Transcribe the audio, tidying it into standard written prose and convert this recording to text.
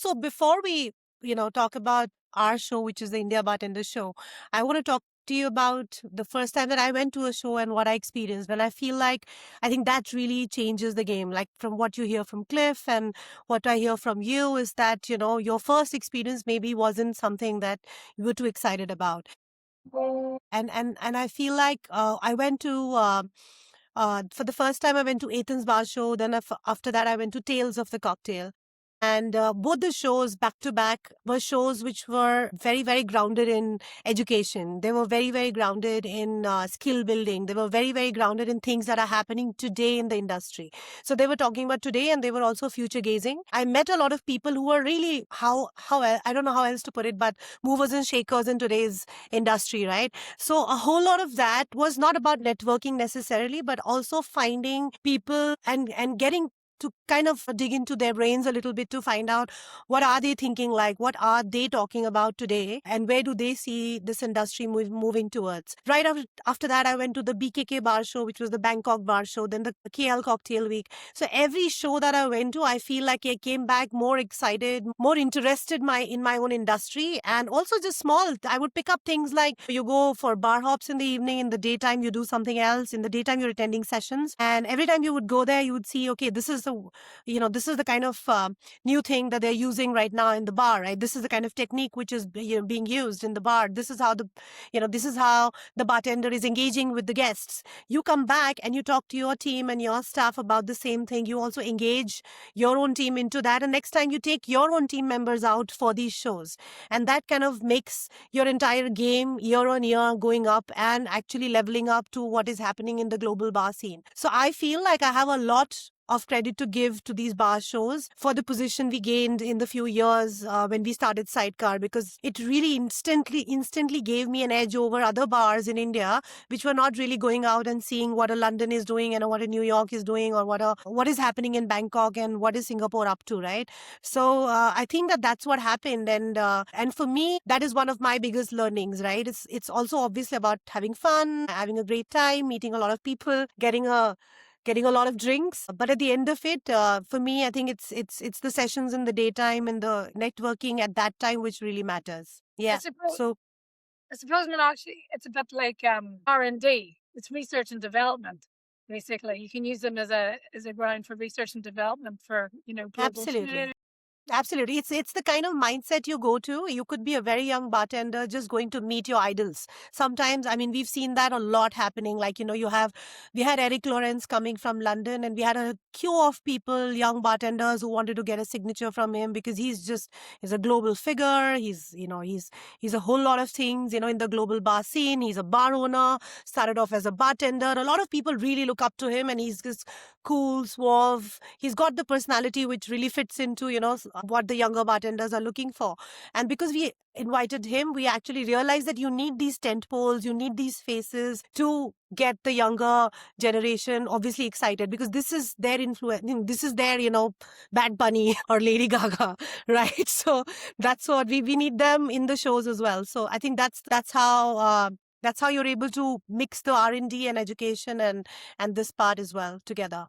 So before we, talk about our show, which is the India Bartender Show, I want to talk to you about the first time that I went to a show and what I experienced. And I feel like I think that really changes the game. Like from what you hear from Cliff and what I hear from you is that, your first experience maybe wasn't something that you were too excited about. And I feel like I went to for the first time I went to Athens Bar Show. Then after that I went to Tales of the Cocktail. And both the shows back to back were shows which were very, very grounded in education. They were very, very grounded in skill building. They were very, very grounded in things that are happening today in the industry. So they were talking about today and they were also future gazing. I met a lot of people who were really, I don't know how else to put it, but movers and shakers in today's industry, right? So a whole lot of that was not about networking necessarily, but also finding people and getting to kind of dig into their brains a little bit to find out what are they thinking, like what are they talking about today and where do they see this industry moving towards. Right after that I went to the BKK Bar Show, which was the Bangkok Bar Show, then the KL Cocktail Week. So every show that I went to, I feel like I came back more excited, more interested in my own industry, and also just small. I would pick up things like you go for bar hops in the evening, in the daytime you do something else, in the daytime you're attending sessions, and every time you would go there you would see, okay, this is the kind of new thing that they're using right now in the bar, right? This is the kind of technique which is being used in the bar. This is how the bartender is engaging with the guests. You come back and you talk to your team and your staff about the same thing. You also engage your own team into that, and next time you take your own team members out for these shows, and that kind of makes your entire game year on year going up and actually leveling up to what is happening in the global bar scene. So I feel like I have a lot of credit to give to these bar shows for the position we gained in the few years when we started Sidecar, because it really instantly gave me an edge over other bars in India which were not really going out and seeing what a London is doing and what a New York is doing, or what is happening in Bangkok and what is Singapore up to, right? So I think that that's what happened, and for me that is one of my biggest learnings, right? It's also obviously about having fun, having a great time, meeting a lot of people, getting a lot of drinks. But at the end of it, for me, I think it's the sessions in the daytime and the networking at that time which really matters. Yeah. So I suppose, Minakshi, it's a bit like R&D. It's research and development. Basically, you can use them as a ground for research and development for global absolutely. Absolutely. It's the kind of mindset you go to. You could be a very young bartender just going to meet your idols. Sometimes, I mean, we've seen that a lot happening. Like, we had Eric Lawrence coming from London, and we had a queue of people, young bartenders who wanted to get a signature from him because he's a global figure. He's a whole lot of things, in the global bar scene. He's a bar owner, started off as a bartender. A lot of people really look up to him, and he's just cool, suave. He's got the personality which really fits into, what the younger bartenders are looking for. And because we invited him, we actually realized that you need these tent poles, you need these faces to get the younger generation obviously excited, because this is their influence, this is their, Bad Bunny or Lady Gaga, right? So that's what we need them in the shows as well. So I think that's how you're able to mix the R&D and education and this part as well together.